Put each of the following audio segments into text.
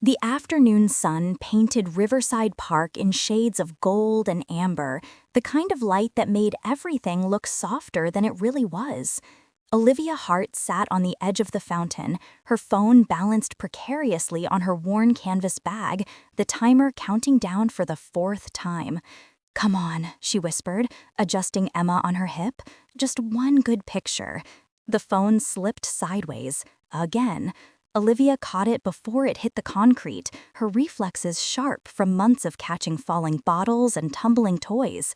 The afternoon sun painted Riverside Park in shades of gold and amber, the kind of light that made everything look softer than it really was. Olivia Hart sat on the edge of the fountain, her phone balanced precariously on her worn canvas bag, the timer counting down for the fourth time. "Come on," she whispered, adjusting Emma on her hip. "Just one good picture." The phone slipped sideways. Again. Olivia caught it before it hit the concrete, her reflexes sharp from months of catching falling bottles and tumbling toys.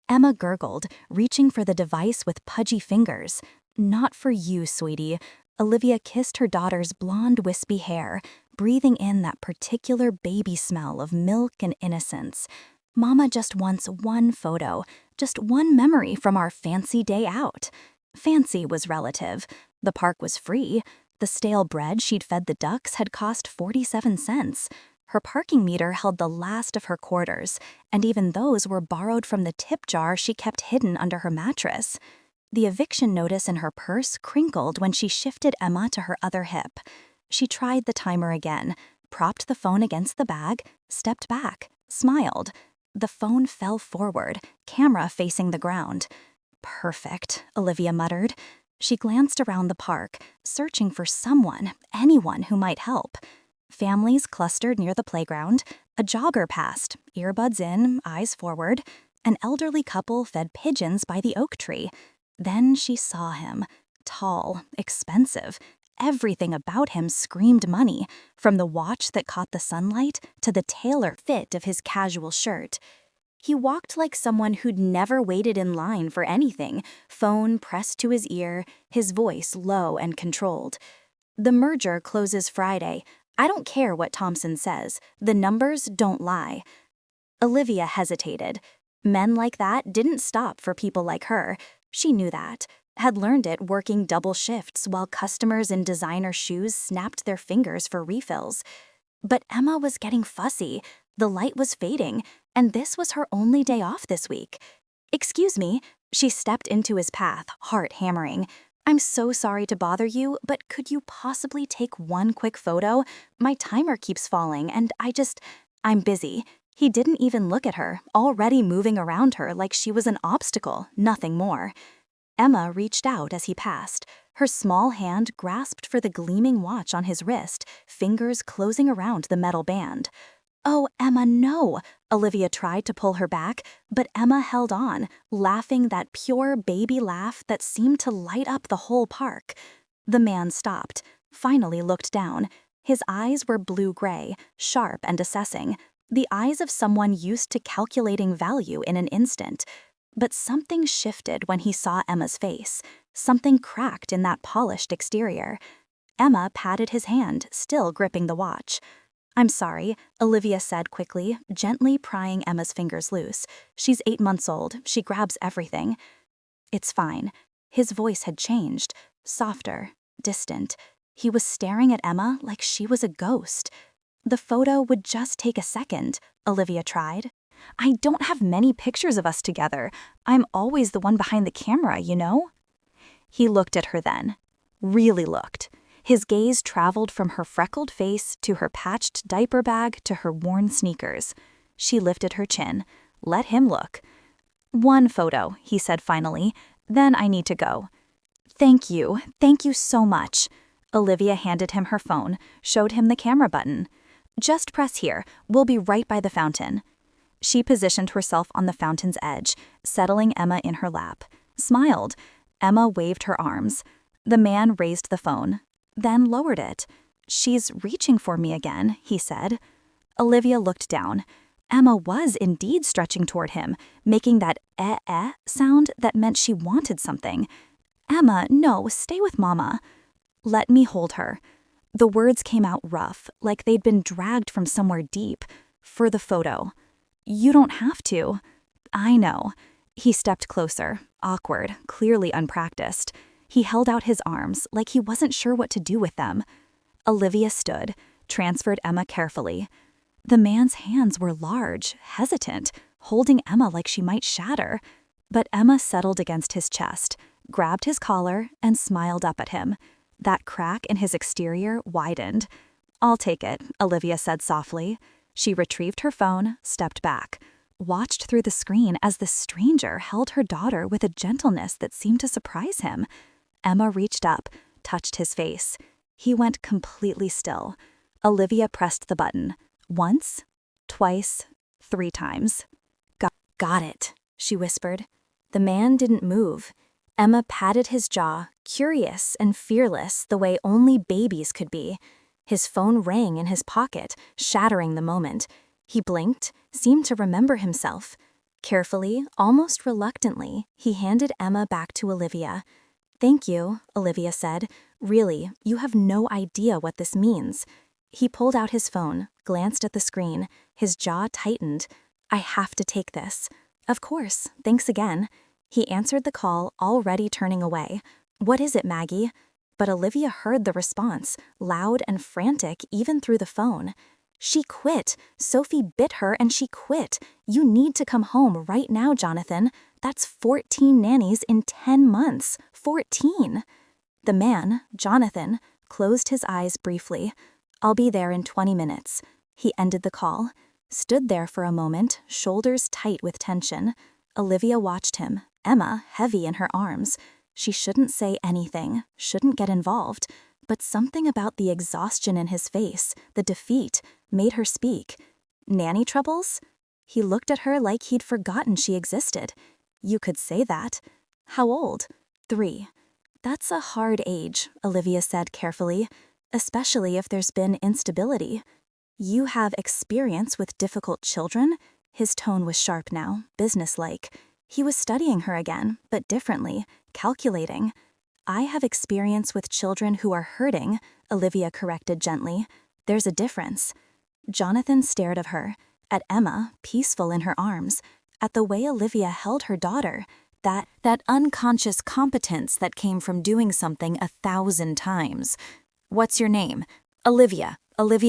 Emma gurgled, reaching for the device with pudgy fingers. "Not for you, sweetie." Olivia kissed her daughter's blonde, wispy hair, breathing in that particular baby smell of milk and innocence. "Mama just wants one photo, just one memory from our fancy day out." Fancy was relative. The park was free. The stale bread she'd fed the ducks had cost 47 cents. Her parking meter held the last of her quarters, and even those were borrowed from the tip jar she kept hidden under her mattress. The eviction notice in her purse crinkled when she shifted Emma to her other hip. She tried the timer again, propped the phone against the bag, stepped back, smiled. The phone fell forward, camera facing the ground. "Perfect," Olivia muttered. She glanced around the park, searching for someone, anyone who might help. Families clustered near the playground. A jogger passed, earbuds in, eyes forward. An elderly couple fed pigeons by the oak tree. Then she saw him. Tall, expensive. Everything about him screamed money, from the watch that caught the sunlight to the tailor fit of his casual shirt. He walked like someone who'd never waited in line for anything, phone pressed to his ear, his voice low and controlled. "The merger closes Friday. I don't care what Thompson says. The numbers don't lie." Olivia hesitated. Men like that didn't stop for people like her. She knew that, had learned it working double shifts while customers in designer shoes snapped their fingers for refills. But Emma was getting fussy. The light was fading, and this was her only day off this week. "Excuse me," she stepped into his path, heart hammering. "I'm so sorry to bother you, but could you possibly take one quick photo? My timer keeps falling, and I'm busy." He didn't even look at her, already moving around her like she was an obstacle, nothing more. Emma reached out as he passed. Her small hand grasped for the gleaming watch on his wrist, fingers closing around the metal band. "Oh, Emma, no!" Olivia tried to pull her back, but Emma held on, laughing that pure baby laugh that seemed to light up the whole park. The man stopped, finally looked down. His eyes were blue-gray, sharp and assessing, the eyes of someone used to calculating value in an instant. But something shifted when he saw Emma's face. Something cracked in that polished exterior. Emma patted his hand, still gripping the watch. "I'm sorry," Olivia said quickly, gently prying Emma's fingers loose. "She's 8 months old. She grabs everything." "It's fine." His voice had changed, softer, distant. He was staring at Emma like she was a ghost. "The photo would just take a second," Olivia tried. "I don't have many pictures of us together. I'm always the one behind the camera, you know?" He looked at her then. Really looked. His gaze traveled from her freckled face to her patched diaper bag to her worn sneakers. She lifted her chin. Let him look. "One photo," he said finally. "Then I need to go." Thank you so much." Olivia handed him her phone, showed him the camera button. "Just press here. We'll be right by the fountain." She positioned herself on the fountain's edge, settling Emma in her lap. Smiled. Emma waved her arms. The man raised the phone, then lowered it. "She's reaching for me again," he said. Olivia looked down. Emma was indeed stretching toward him, making that eh sound that meant she wanted something. "Emma, no, stay with Mama." "Let me hold her." The words came out rough, like they'd been dragged from somewhere deep. "For the photo." "You don't have to." "I know." He stepped closer, awkward, clearly unpracticed. He held out his arms like he wasn't sure what to do with them. Olivia stood, transferred Emma carefully. The man's hands were large, hesitant, holding Emma like she might shatter. But Emma settled against his chest, grabbed his collar, and smiled up at him. That crack in his exterior widened. I'll take it, Olivia said softly. She retrieved her phone, stepped back, watched through the screen as the stranger held her daughter with a gentleness that seemed to surprise him. Emma reached up, touched his face. He went completely still. Olivia pressed the button. Once, twice, 3 times. Got it, she whispered. The man didn't move. Emma patted his jaw, curious and fearless the way only babies could be. His phone rang in his pocket, shattering the moment. He blinked, seemed to remember himself. Carefully, almost reluctantly, he handed Emma back to Olivia. Thank you, Olivia said. Really, you have no idea what this means. He pulled out his phone, glanced at the screen. His jaw tightened. I have to take this. Of course, thanks again. He answered the call, already turning away. What is it, Maggie? But Olivia heard the response, loud and frantic even through the phone. She quit. Sophie bit her and she quit. You need to come home right now, Jonathan. That's 14 nannies in 10 months. 14. The man, Jonathan, closed his eyes briefly. I'll be there in 20 minutes. He ended the call. Stood there for a moment, shoulders tight with tension. Olivia watched him, Emma heavy in her arms. She shouldn't say anything, shouldn't get involved, but something about the exhaustion in his face, the defeat, made her speak. Nanny troubles? He looked at her like he'd forgotten she existed. You could say that. How old? 3. That's a hard age, Olivia said carefully, especially if there's been instability. You have experience with difficult children? His tone was sharp now, businesslike. He was studying her again, but differently, calculating. I have experience with children who are hurting, Olivia corrected gently. There's a difference. Jonathan stared at her, at Emma, peaceful in her arms, at the way Olivia held her daughter, that unconscious competence that came from doing something 1,000 times. What's your name? Olivia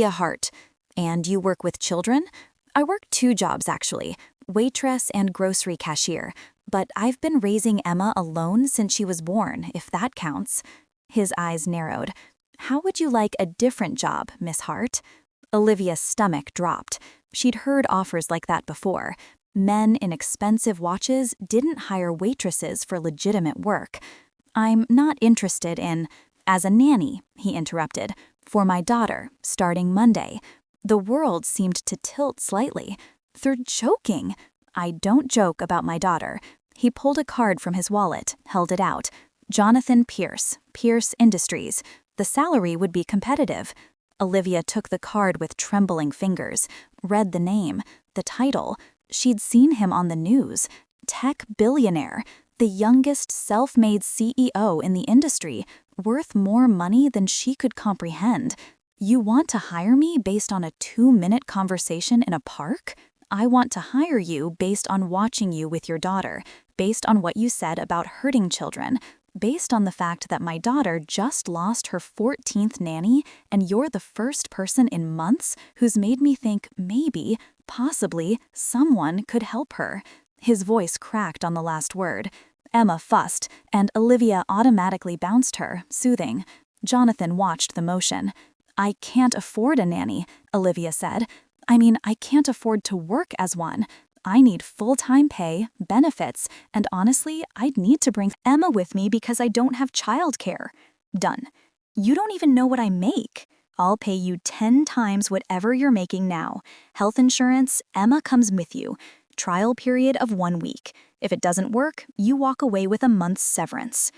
Hart. And you work with children? I work 2 jobs, actually, waitress and grocery cashier, but I've been raising Emma alone since she was born, if that counts. His eyes narrowed. How would you like a different job, Miss Hart? Olivia's stomach dropped. She'd heard offers like that before. Men in expensive watches didn't hire waitresses for legitimate work. I'm not interested in, as a nanny, he interrupted, for my daughter, starting Monday. The world seemed to tilt slightly. They're joking. I don't joke about my daughter. He pulled a card from his wallet, held it out. Jonathan Pierce, Pierce Industries. The salary would be competitive. Olivia took the card with trembling fingers, read the name, the title. She'd seen him on the news. Tech billionaire, the youngest self-made CEO in the industry, worth more money than she could comprehend. You want to hire me based on a 2-minute conversation in a park? I want to hire you based on watching you with your daughter, based on what you said about hurting children, based on the fact that my daughter just lost her 14th nanny and you're the first person in months who's made me think maybe, possibly, someone could help her. His voice cracked on the last word. Emma fussed, and Olivia automatically bounced her, soothing. Jonathan watched the motion. I can't afford a nanny, Olivia said. I can't afford to work as one. I need full-time pay, benefits, and honestly, I'd need to bring Emma with me because I don't have childcare. Done. You don't even know what I make. I'll pay you 10 times whatever you're making now. Health insurance, Emma comes with you. Trial period of 1 week. If it doesn't work, you walk away with a month's severance.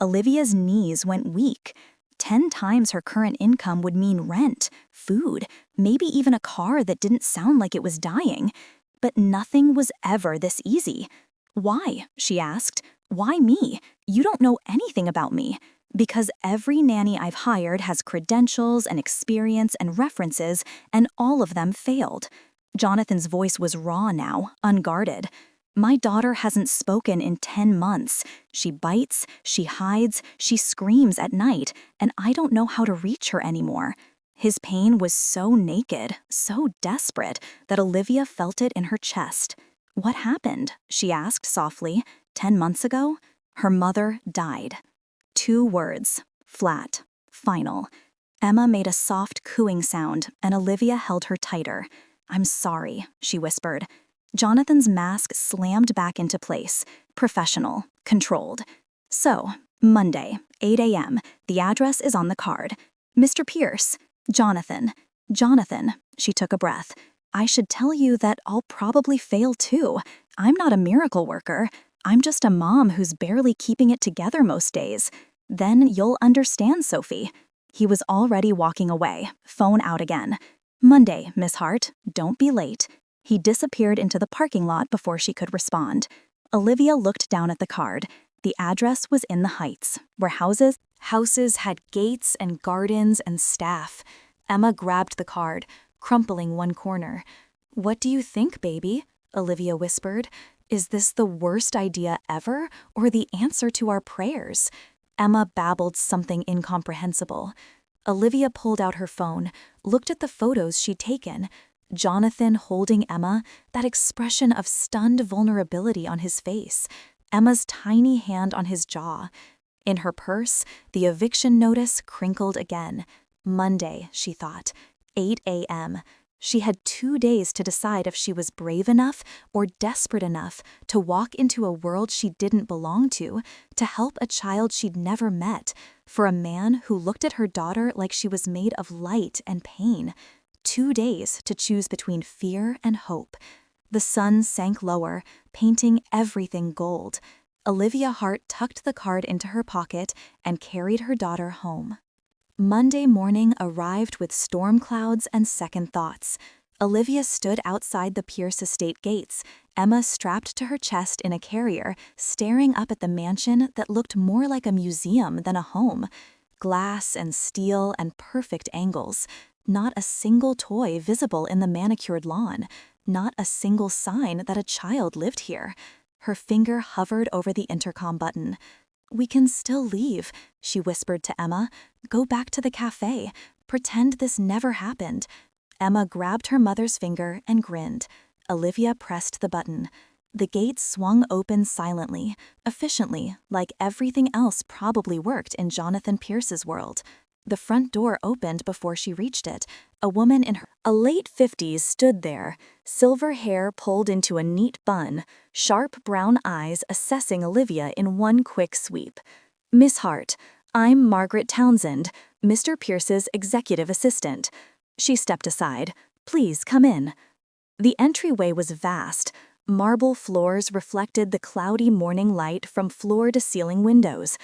Olivia's knees went weak. 10 times her current income would mean rent, food, maybe even a car that didn't sound like it was dying. But nothing was ever this easy. Why? She asked. Why me? You don't know anything about me. Because every nanny I've hired has credentials and experience and references, and all of them failed. Jonathan's voice was raw now, unguarded. My daughter hasn't spoken in 10 months. She bites, she hides, she screams at night, and I don't know how to reach her anymore. His pain was so naked, so desperate, that Olivia felt it in her chest. What happened? She asked softly. 10 months ago? Her mother died. 2 words. Flat. Final. Emma made a soft cooing sound, and Olivia held her tighter. "I'm sorry," she whispered. Jonathan's mask slammed back into place. Professional, controlled. "So, Monday, 8 a.m. The address is on the card. Mr. Pierce. Jonathan. Jonathan," she took a breath. "I should tell you that I'll probably fail too. I'm not a miracle worker. I'm just a mom who's barely keeping it together most days. Then you'll understand, Sophie." He was already walking away, phone out again. "Monday, Miss Hart. Don't be late." He disappeared into the parking lot before she could respond. Olivia looked down at the card. The address was in the Heights, where houses had gates and gardens and staff. Emma grabbed the card, crumpling one corner. "What do you think, baby?" Olivia whispered. "Is this the worst idea ever, or the answer to our prayers?" Emma babbled something incomprehensible. Olivia pulled out her phone, looked at the photos she'd taken. Jonathan holding Emma, that expression of stunned vulnerability on his face. Emma's tiny hand on his jaw. In her purse, the eviction notice crinkled again. Monday, she thought. 8 a.m. She had 2 days to decide if she was brave enough or desperate enough to walk into a world she didn't belong to help a child she'd never met, for a man who looked at her daughter like she was made of light and pain. 2 days to choose between fear and hope. The sun sank lower, painting everything gold. Olivia Hart tucked the card into her pocket and carried her daughter home. Monday morning arrived with storm clouds and second thoughts. Olivia stood outside the Pierce estate gates, Emma strapped to her chest in a carrier, staring up at the mansion that looked more like a museum than a home. Glass and steel and perfect angles. Not a single toy visible in the manicured lawn. Not a single sign that a child lived here. Her finger hovered over the intercom button. "We can still leave," she whispered to Emma. "Go back to the cafe. Pretend this never happened." Emma grabbed her mother's finger and grinned. Olivia pressed the button. The gate swung open silently, efficiently, like everything else probably worked in Jonathan Pierce's world. The front door opened before she reached it. A woman in her late 50s stood there, silver hair pulled into a neat bun, sharp brown eyes assessing Olivia in one quick sweep. "Miss Hart, I'm Margaret Townsend, Mr. Pierce's executive assistant." She stepped aside. "Please come in." The entryway was vast. Marble floors reflected the cloudy morning light from floor-to-ceiling windows.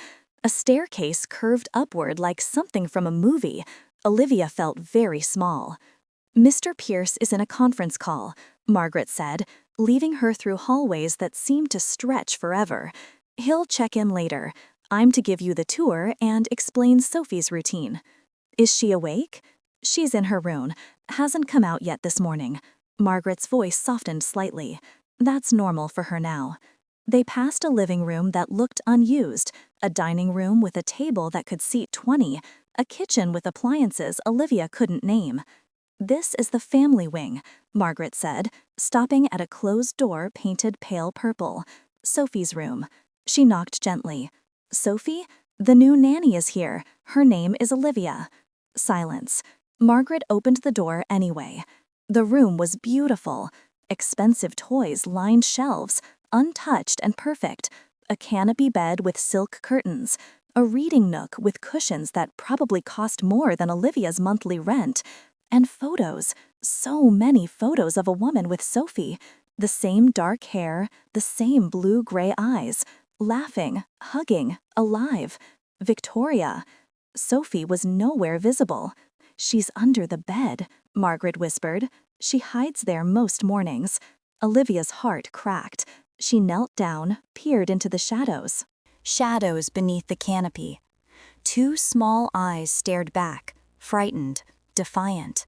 A staircase curved upward like something from a movie. Olivia felt very small. "Mr. Pierce is in a conference call," Margaret said, leading her through hallways that seemed to stretch forever. "He'll check in later. I'm to give you the tour and explain Sophie's routine." "Is she awake?" "She's in her room. Hasn't come out yet this morning." Margaret's voice softened slightly. "That's normal for her now." They passed a living room that looked unused, a dining room with a table that could seat 20, a kitchen with appliances Olivia couldn't name. "This is the family wing," Margaret said, stopping at a closed door painted pale purple. "Sophie's room." She knocked gently. "Sophie? The new nanny is here. Her name is Olivia." Silence. Margaret opened the door anyway. The room was beautiful. Expensive toys lined shelves, untouched and perfect. A canopy bed with silk curtains. A reading nook with cushions that probably cost more than Olivia's monthly rent. And photos. So many photos of a woman with Sophie. The same dark hair, the same blue-gray eyes. Laughing, hugging, alive. Victoria. Sophie was nowhere visible. "She's under the bed," Margaret whispered. "She hides there most mornings." Olivia's heart cracked. She knelt down, peered into the shadows. Shadows beneath the canopy. 2 small eyes stared back, frightened, defiant.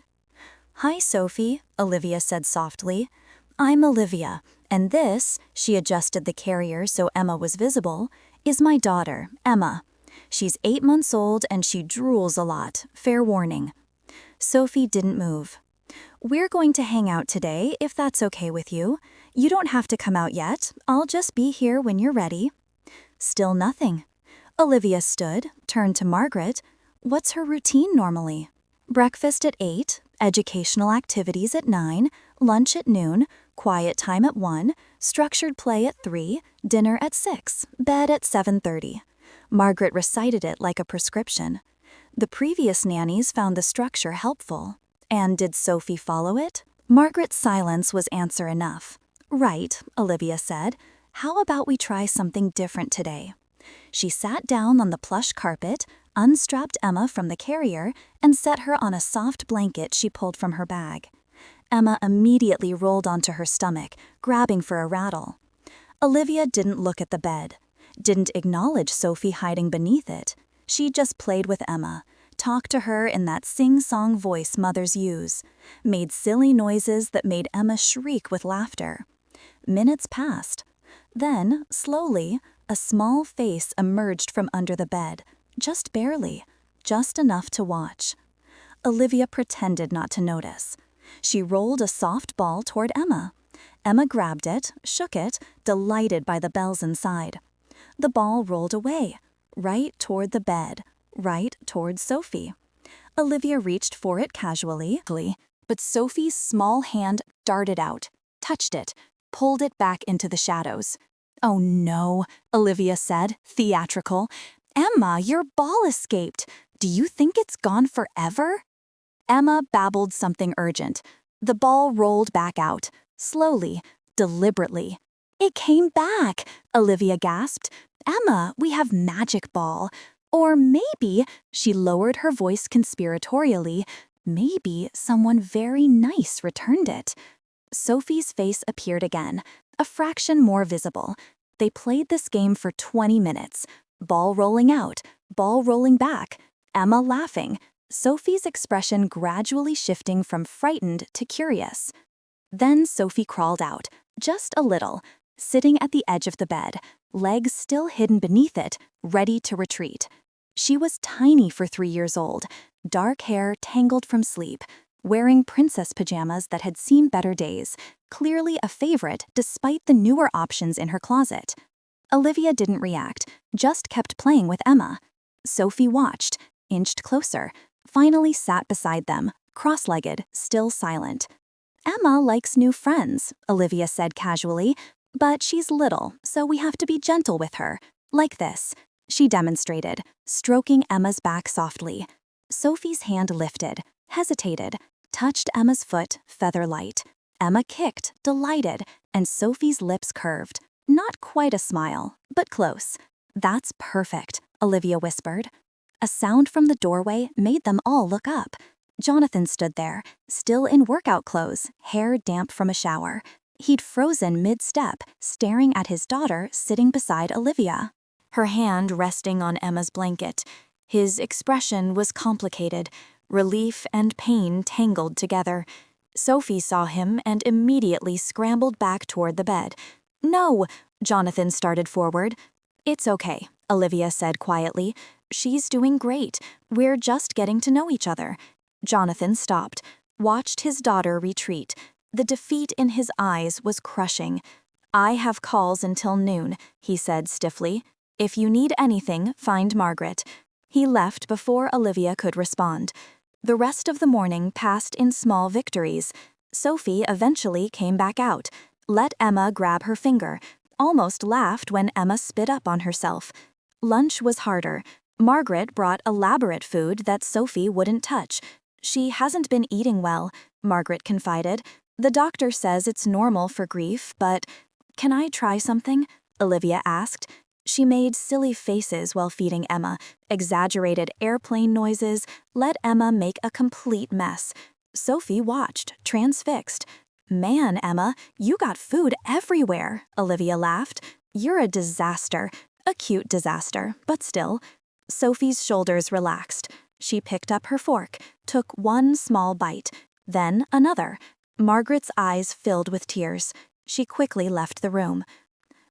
"Hi, Sophie," Olivia said softly. "I'm Olivia, and this," she adjusted the carrier so Emma was visible, "is my daughter, Emma. She's 8 months old and she drools a lot, fair warning." Sophie didn't move. "We're going to hang out today, if that's okay with you. You don't have to come out yet. I'll just be here when you're ready." Still nothing. Olivia stood, turned to Margaret. What's her routine normally? Breakfast at 8, educational activities at 9, lunch at noon, quiet time at 1, structured play at 3, dinner at 6, bed at 7:30. Margaret recited it like a prescription. The previous nannies found the structure helpful. And did Sophie follow it? Margaret's silence was answer enough. Right, Olivia said. How about we try something different today? She sat down on the plush carpet, unstrapped Emma from the carrier, and set her on a soft blanket she pulled from her bag. Emma immediately rolled onto her stomach, grabbing for a rattle. Olivia didn't look at the bed, didn't acknowledge Sophie hiding beneath it. She just played with Emma, talked to her in that sing-song voice mothers use, made silly noises that made Emma shriek with laughter. Minutes passed. Then, slowly, a small face emerged from under the bed, just barely, just enough to watch. Olivia pretended not to notice. She rolled a soft ball toward Emma. Emma grabbed it, shook it, delighted by the bells inside. The ball rolled away, right toward the bed, right toward Sophie. Olivia reached for it casually, but Sophie's small hand darted out, touched it, pulled it back into the shadows. "Oh no," Olivia said, theatrical. "Emma, your ball escaped. Do you think it's gone forever?" Emma babbled something urgent. The ball rolled back out, slowly, deliberately. "It came back," Olivia gasped. "Emma, we have magic ball. Or maybe," she lowered her voice conspiratorially, "maybe someone very nice returned it." Sophie's face appeared again, a fraction more visible. They played this game for 20 minutes. Ball rolling out, ball rolling back, Emma laughing, Sophie's expression gradually shifting from frightened to curious. Then Sophie crawled out, just a little, sitting at the edge of the bed, legs still hidden beneath it, ready to retreat. She was tiny for 3 years old, dark hair tangled from sleep, wearing princess pajamas that had seen better days, clearly a favorite despite the newer options in her closet. Olivia didn't react, just kept playing with Emma. Sophie watched, inched closer, finally sat beside them, cross-legged, still silent. "Emma likes new friends," Olivia said casually, "but she's little, so we have to be gentle with her. Like this." She demonstrated, stroking Emma's back softly. Sophie's hand lifted, hesitated, touched Emma's foot, feather light. Emma kicked, delighted, and Sophie's lips curved. Not quite a smile, but close. "That's perfect," Olivia whispered. A sound from the doorway made them all look up. Jonathan stood there, still in workout clothes, hair damp from a shower. He'd frozen mid-step, staring at his daughter sitting beside Olivia, her hand resting on Emma's blanket. His expression was complicated, relief and pain tangled together. Sophie saw him and immediately scrambled back toward the bed. "No," Jonathan started forward. "It's okay," Olivia said quietly. "She's doing great. We're just getting to know each other." Jonathan stopped, watched his daughter retreat. The defeat in his eyes was crushing. "I have calls until noon," he said stiffly. "If you need anything, find Margaret." He left before Olivia could respond. The rest of the morning passed in small victories. Sophie eventually came back out, let Emma grab her finger, almost laughed when Emma spit up on herself. Lunch was harder. Margaret brought elaborate food that Sophie wouldn't touch. "She hasn't been eating well," Margaret confided. "The doctor says it's normal for grief, but—" "Can I try something?" Olivia asked. She made silly faces while feeding Emma, exaggerated airplane noises, let Emma make a complete mess. Sophie watched, transfixed. "Man, Emma, you got food everywhere," Olivia laughed. "You're a disaster. A cute disaster, but still." Sophie's shoulders relaxed. She picked up her fork, took one small bite, then another. Margaret's eyes filled with tears. She quickly left the room.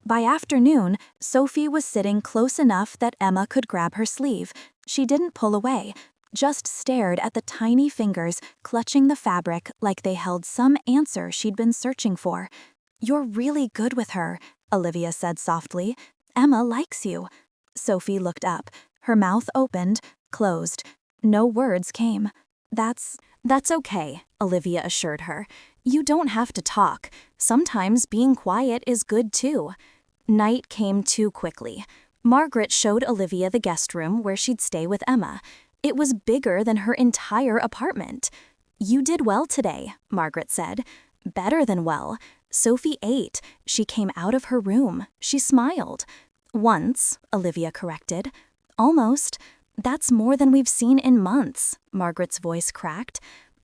By afternoon, Sophie was sitting close enough that Emma could grab her sleeve. She didn't pull away, just stared at the tiny fingers clutching the fabric like they held some answer she'd been searching for. "You're really good with her," Olivia said softly. "Emma likes you." Sophie looked up. Her mouth opened, closed. No words came. That's okay, Olivia assured her. You don't have to talk. Sometimes being quiet is good too. Night came too quickly. Margaret showed Olivia the guest room where she'd stay with Emma. It was bigger than her entire apartment. You did well today, Margaret said. Better than well. Sophie ate. She came out of her room. She smiled. Once, Olivia corrected. Almost. That's more than we've seen in months, Margaret's voice cracked.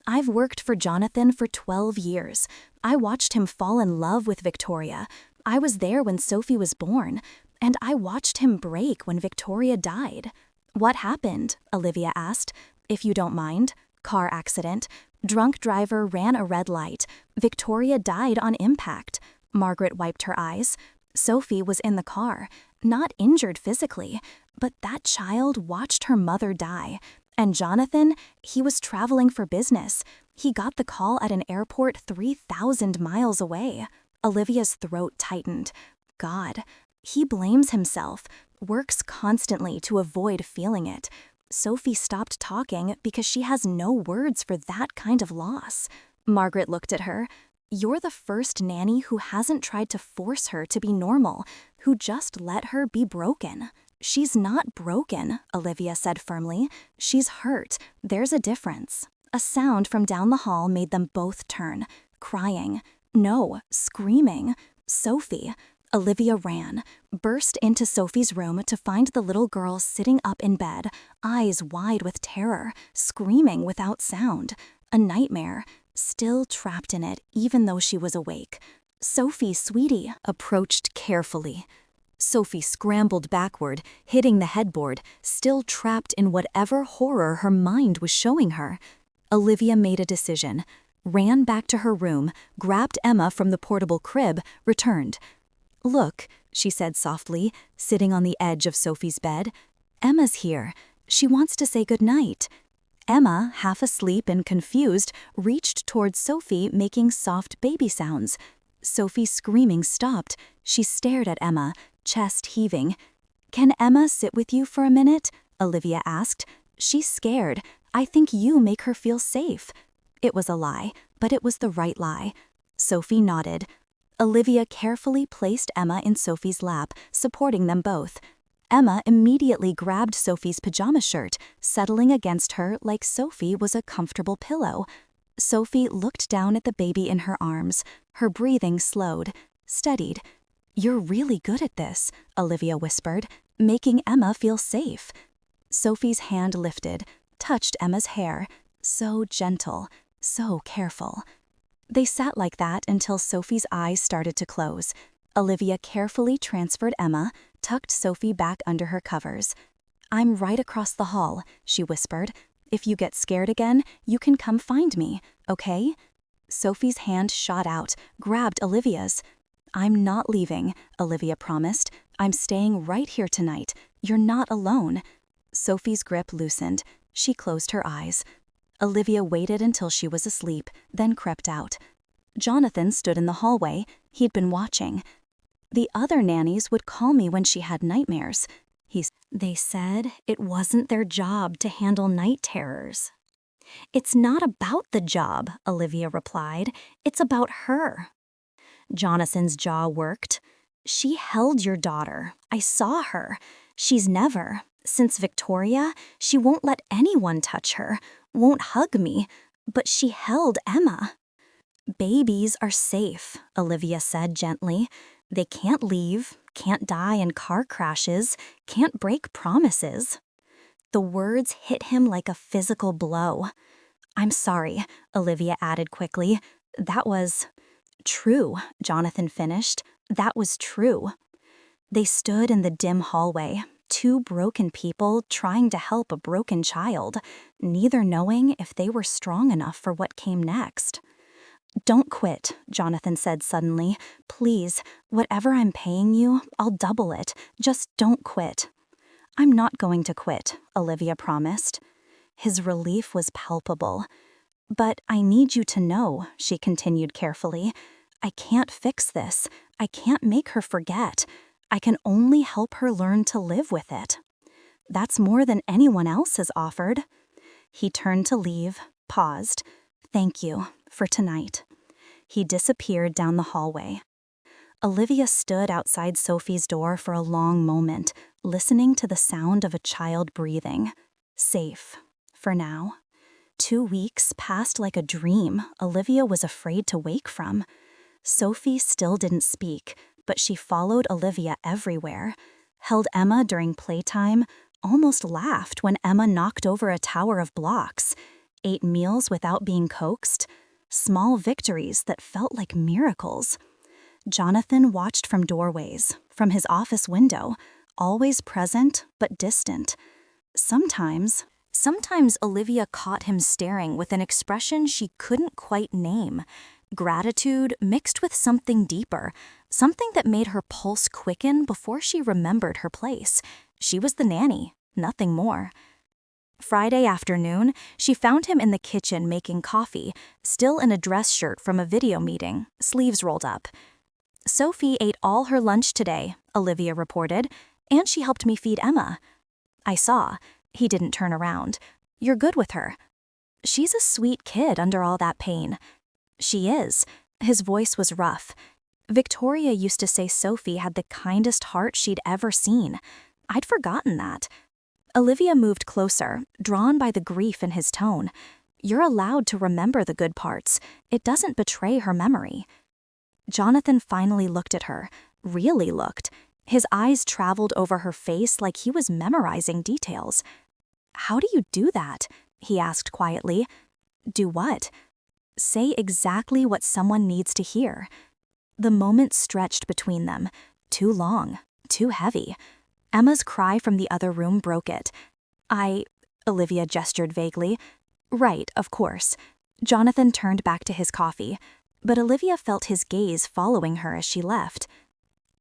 I've worked for Jonathan for 12 years. I watched him fall in love with Victoria. I was there when Sophie was born. And I watched him break when Victoria died. What happened? Olivia asked. If you don't mind. Car accident. Drunk driver ran a red light. Victoria died on impact. Margaret wiped her eyes. Sophie was in the car, not injured physically, but that child watched her mother die. And Jonathan, he was traveling for business. He got the call at an airport 3,000 miles away. Olivia's throat tightened. God, he blames himself, works constantly to avoid feeling it. Sophie stopped talking because she has no words for that kind of loss. Margaret looked at her. You're the first nanny who hasn't tried to force her to be normal, who just let her be broken. She's not broken, Olivia said firmly. She's hurt. There's a difference. A sound from down the hall made them both turn, crying. No, screaming. Sophie. Olivia ran, burst into Sophie's room to find the little girl sitting up in bed, eyes wide with terror, screaming without sound. A nightmare, still trapped in it even though she was awake. Sophie, sweetie, approached carefully. Sophie scrambled backward, hitting the headboard, still trapped in whatever horror her mind was showing her. Olivia made a decision, ran back to her room, grabbed Emma from the portable crib, returned. Look, she said softly, sitting on the edge of Sophie's bed. Emma's here. She wants to say goodnight. Emma, half asleep and confused, reached towards Sophie, making soft baby sounds. Sophie's screaming stopped. She stared at Emma, chest heaving. Can Emma sit with you for a minute? Olivia asked. She's scared. I think you make her feel safe. It was a lie, but it was the right lie. Sophie nodded. Olivia carefully placed Emma in Sophie's lap, supporting them both. Emma immediately grabbed Sophie's pajama shirt, settling against her like Sophie was a comfortable pillow. Sophie looked down at the baby in her arms. Her breathing slowed, steadied. You're really good at this, Olivia whispered, making Emma feel safe. Sophie's hand lifted, touched Emma's hair. So gentle, so careful. They sat like that until Sophie's eyes started to close. Olivia carefully transferred Emma, tucked Sophie back under her covers. I'm right across the hall, she whispered. If you get scared again, you can come find me, okay? Sophie's hand shot out, grabbed Olivia's. I'm not leaving, Olivia promised. I'm staying right here tonight. You're not alone. Sophie's grip loosened. She closed her eyes. Olivia waited until she was asleep, then crept out. Jonathan stood in the hallway. He'd been watching. The other nannies would call me when she had nightmares. They said it wasn't their job to handle night terrors. It's not about the job, Olivia replied. It's about her. Jonathan's jaw worked. She held your daughter. I saw her. She's never. Since Victoria, she won't let anyone touch her, won't hug me, but she held Emma. Babies are safe, Olivia said gently. They can't leave, can't die in car crashes, can't break promises. The words hit him like a physical blow. I'm sorry, Olivia added quickly. That was true, Jonathan finished. That was true. They stood in the dim hallway, two broken people trying to help a broken child, neither knowing if they were strong enough for what came next. Don't quit, Jonathan said suddenly. Please, whatever I'm paying you, I'll double it. Just don't quit. I'm not going to quit, Olivia promised. His relief was palpable. But I need you to know, she continued carefully. I can't fix this. I can't make her forget. I can only help her learn to live with it. That's more than anyone else has offered. He turned to leave, paused. "Thank you, for tonight." He disappeared down the hallway. Olivia stood outside Sophie's door for a long moment, listening to the sound of a child breathing. Safe, for now. 2 weeks passed like a dream Olivia was afraid to wake from. Sophie still didn't speak, but she followed Olivia everywhere, held Emma during playtime, almost laughed when Emma knocked over a tower of blocks, ate meals without being coaxed, small victories that felt like miracles. Jonathan watched from doorways, from his office window, always present but distant. Sometimes Olivia caught him staring with an expression she couldn't quite name. Gratitude mixed with something deeper, something that made her pulse quicken before she remembered her place. She was the nanny, nothing more. Friday afternoon, she found him in the kitchen making coffee, still in a dress shirt from a video meeting, sleeves rolled up. "Sophie ate all her lunch today," Olivia reported, "and she helped me feed Emma." "I saw." He didn't turn around. "You're good with her." "She's a sweet kid under all that pain." "She is." His voice was rough. "Victoria used to say Sophie had the kindest heart she'd ever seen. I'd forgotten that." Olivia moved closer, drawn by the grief in his tone. "You're allowed to remember the good parts. It doesn't betray her memory." Jonathan finally looked at her, really looked. His eyes traveled over her face like he was memorizing details. "How do you do that?" he asked quietly. "Do what?" "Say exactly what someone needs to hear." The moment stretched between them. Too long, too heavy. Emma's cry from the other room broke it. Olivia gestured vaguely. "Right, of course." Jonathan turned back to his coffee, but Olivia felt his gaze following her as she left.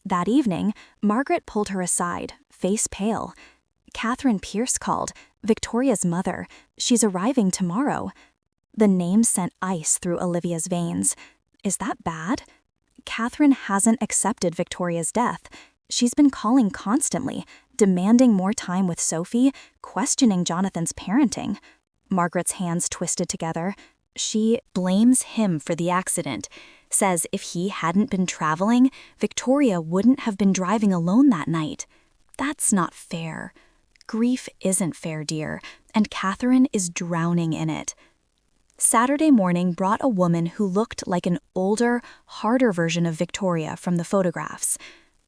That evening, Margaret pulled her aside, face pale. "Catherine Pierce called, Victoria's mother. She's arriving tomorrow." The name sent ice through Olivia's veins. Is that bad? Catherine hasn't accepted Victoria's death. She's been calling constantly, demanding more time with Sophie, questioning Jonathan's parenting. Margaret's hands twisted together. She blames him for the accident, says if he hadn't been traveling, Victoria wouldn't have been driving alone that night. That's not fair. Grief isn't fair, dear, and Catherine is drowning in it. Saturday morning brought a woman who looked like an older, harder version of Victoria from the photographs.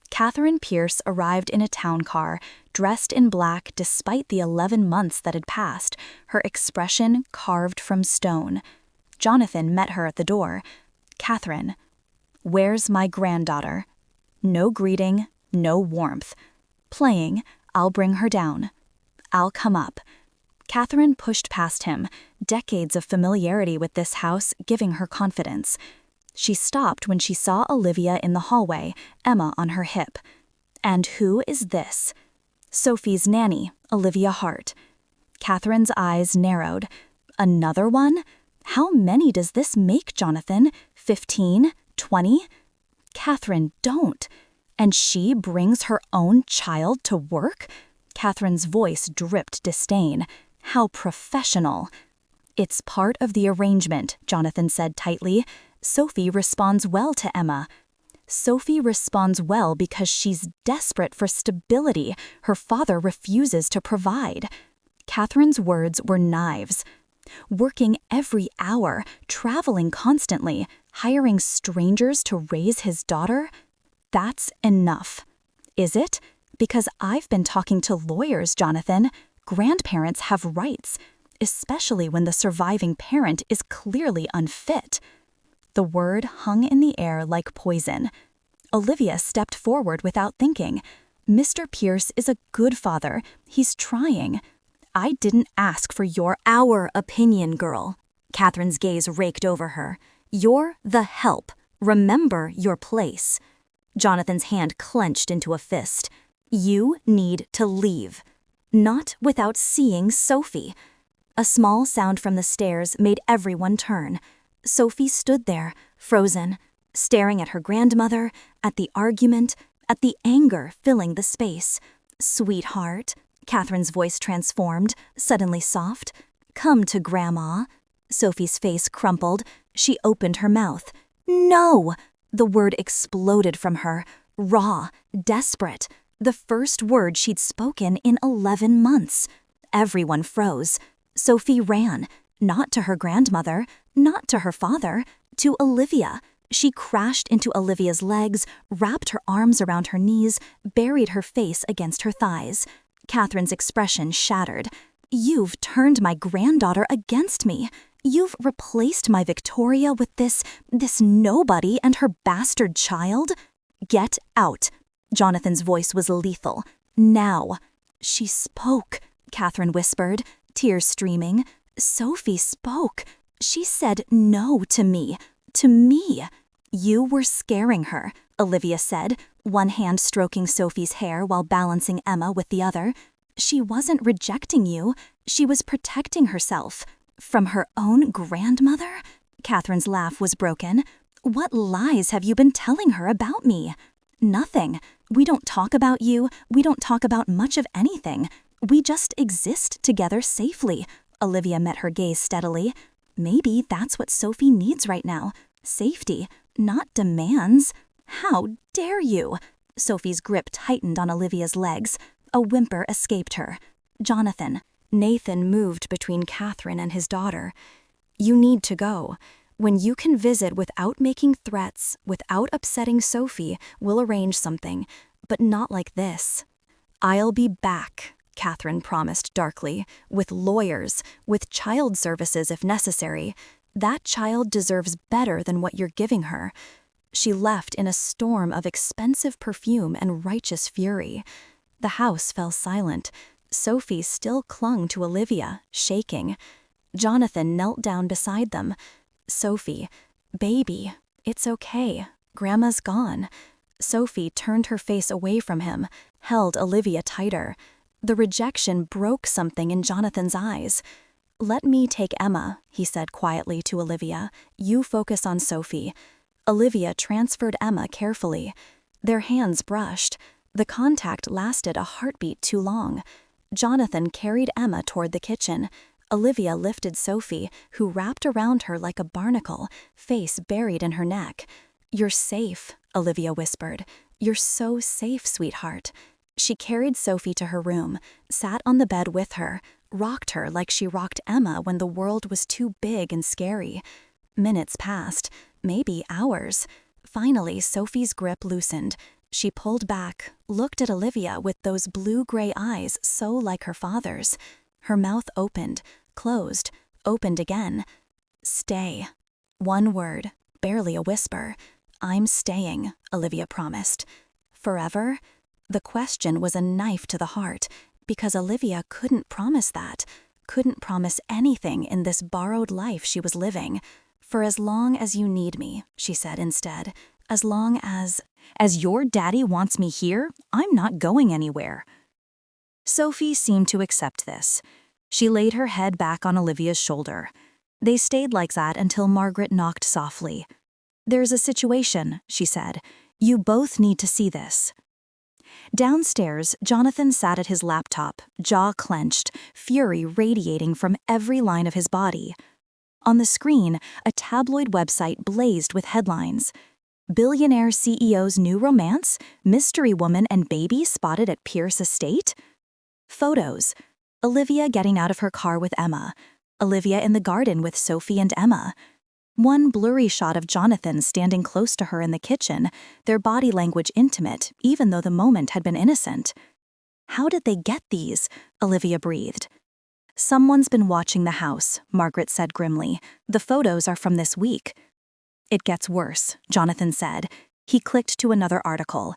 Catherine Pierce arrived in a town car, dressed in black despite the 11 months that had passed, her expression carved from stone. Jonathan met her at the door. "Catherine." "Where's my granddaughter?" No greeting, no warmth. "Playing. I'll bring her down." "I'll come up." Catherine pushed past him, decades of familiarity with this house giving her confidence. She stopped when she saw Olivia in the hallway, Emma on her hip. "And who is this?" "Sophie's nanny, Olivia Hart." Catherine's eyes narrowed. "Another one? How many does this make, Jonathan? 15? 20? "Catherine, don't." "And she brings her own child to work?" Catherine's voice dripped disdain. "How professional." "It's part of the arrangement," Jonathan said tightly. "Sophie responds well to Emma." "Sophie responds well because she's desperate for stability her father refuses to provide." Catherine's words were knives. "Working every hour, traveling constantly, hiring strangers to raise his daughter? That's enough." "Is it? Because I've been talking to lawyers, Jonathan. Grandparents have rights, especially when the surviving parent is clearly unfit." The word hung in the air like poison. Olivia stepped forward without thinking. "Mr. Pierce is a good father. He's trying." "I didn't ask for our opinion, girl." Catherine's gaze raked over her. "You're the help. Remember your place." Jonathan's hand clenched into a fist. "You need to leave. Not without seeing Sophie." A small sound from the stairs made everyone turn. Sophie stood there, frozen, staring at her grandmother, at the argument, at the anger filling the space. "Sweetheart," Catherine's voice transformed, suddenly soft. Come to Grandma. Sophie's face crumpled. She opened her mouth. No! The word exploded from her, raw, desperate. The first word she'd spoken in 11 months. Everyone froze. Sophie ran, not to her grandmother, not to her father, to Olivia. She crashed into Olivia's legs, wrapped her arms around her knees, buried her face against her thighs. Catherine's expression shattered. You've turned my granddaughter against me. You've replaced my Victoria with this nobody and her bastard child? Get out. Jonathan's voice was lethal. Now. She spoke, Catherine whispered, tears streaming. Sophie spoke. She said no to me. To me. You were scaring her, Olivia said, one hand stroking Sophie's hair while balancing Emma with the other. She wasn't rejecting you. She was protecting herself. From her own grandmother? Catherine's laugh was broken. What lies have you been telling her about me? Nothing. We don't talk about you. We don't talk about much of anything. We just exist together safely. Olivia met her gaze steadily. Maybe that's what Sophie needs right now. Safety, not demands. How dare you? Sophie's grip tightened on Olivia's legs. A whimper escaped her. Jonathan. Nathan moved between Catherine and his daughter. You need to go. When you can visit without making threats, without upsetting Sophie, we'll arrange something, but not like this. I'll be back, Catherine promised darkly, with lawyers, with child services if necessary. That child deserves better than what you're giving her. She left in a storm of expensive perfume and righteous fury. The house fell silent. Sophie still clung to Olivia, shaking. Jonathan knelt down beside them. Sophie, baby, it's okay. Grandma's gone. Sophie turned her face away from him, held Olivia tighter. The rejection broke something in Jonathan's eyes. Let me take Emma, he said quietly to Olivia. You focus on Sophie. Olivia transferred Emma carefully. Their hands brushed. The contact lasted a heartbeat too long. Jonathan carried Emma toward the kitchen. Olivia lifted Sophie, who wrapped around her like a barnacle, face buried in her neck. You're safe, Olivia whispered. You're so safe, sweetheart. She carried Sophie to her room, sat on the bed with her, rocked her like she rocked Emma when the world was too big and scary. Minutes passed, maybe hours. Finally, Sophie's grip loosened. She pulled back, looked at Olivia with those blue-gray eyes so like her father's. Her mouth opened, closed, opened again. Stay. One word, barely a whisper. I'm staying, Olivia promised. Forever? The question was a knife to the heart, because Olivia couldn't promise that, couldn't promise anything in this borrowed life she was living. For as long as you need me, she said instead, as long as your daddy wants me here, I'm not going anywhere. Sophie seemed to accept this. She laid her head back on Olivia's shoulder. They stayed like that until Margaret knocked softly. There's a situation, she said. You both need to see this. Downstairs, Jonathan sat at his laptop, jaw clenched, fury radiating from every line of his body. On the screen, a tabloid website blazed with headlines. Billionaire CEO's new romance, mystery woman and baby spotted at Pierce Estate. Photos. Olivia getting out of her car with Emma. Olivia in the garden with Sophie and Emma. One blurry shot of Jonathan standing close to her in the kitchen, their body language intimate, even though the moment had been innocent. How did they get these? Olivia breathed. Someone's been watching the house, Margaret said grimly. The photos are from this week. It gets worse, Jonathan said. He clicked to another article.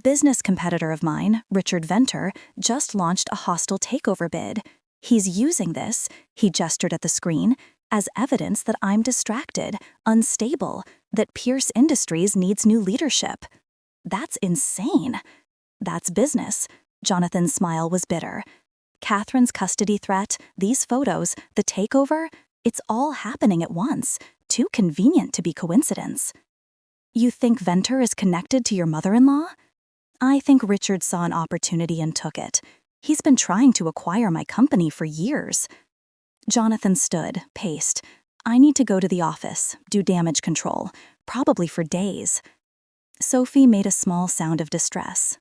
Business competitor of mine, Richard Venter, just launched a hostile takeover bid. He's using this, he gestured at the screen, as evidence that I'm distracted, unstable, that Pierce Industries needs new leadership. That's insane. That's business. Jonathan's smile was bitter. Catherine's custody threat, these photos, the takeover, it's all happening at once. Too convenient to be coincidence. You think Venter is connected to your mother-in-law? I think Richard saw an opportunity and took it. He's been trying to acquire my company for years. Jonathan stood, paced. I need to go to the office, do damage control, probably for days. Sophie made a small sound of distress.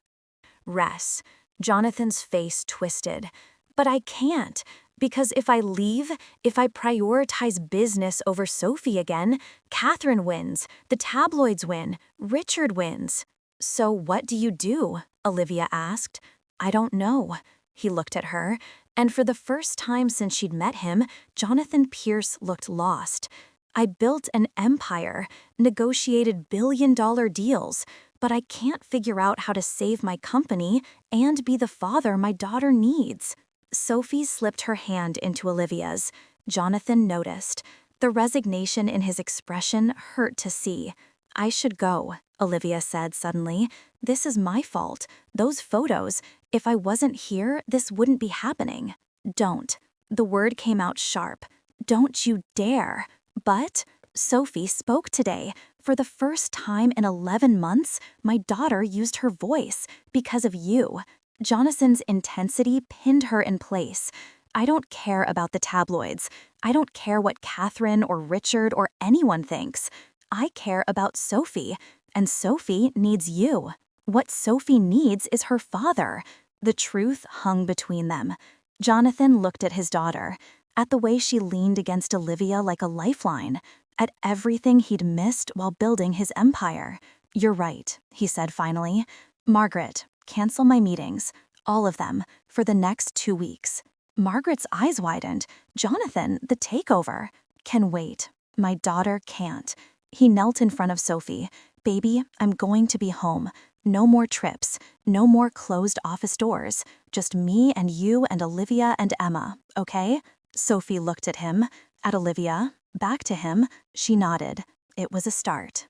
Rest. Jonathan's face twisted. But I can't, because if I leave, if I prioritize business over Sophie again, Catherine wins, the tabloids win, Richard wins. So what do you do? Olivia asked. I don't know. He looked at her, and for the first time since she'd met him, Jonathan Pierce looked lost. I built an empire, negotiated billion-dollar deals, but I can't figure out how to save my company and be the father my daughter needs. Sophie slipped her hand into Olivia's. Jonathan noticed. The resignation in his expression hurt to see. I should go, Olivia said suddenly. This is my fault. Those photos. If I wasn't here, this wouldn't be happening. Don't. The word came out sharp. Don't you dare. But Sophie spoke today. For the first time in 11 months, my daughter used her voice because of you. Jonathan's intensity pinned her in place. I don't care about the tabloids. I don't care what Catherine or Richard or anyone thinks. I care about Sophie, and Sophie needs you. What Sophie needs is her father. The truth hung between them. Jonathan looked at his daughter, at the way she leaned against Olivia like a lifeline, at everything he'd missed while building his empire. You're right, he said finally. Margaret, cancel my meetings, all of them, for the next 2 weeks. Margaret's eyes widened. Jonathan, the takeover. Can wait. My daughter can't. He knelt in front of Sophie. Baby, I'm going to be home. No more trips. No more closed office doors. Just me and you and Olivia and Emma, okay? Sophie looked at him, at Olivia, back to him. She nodded. It was a start.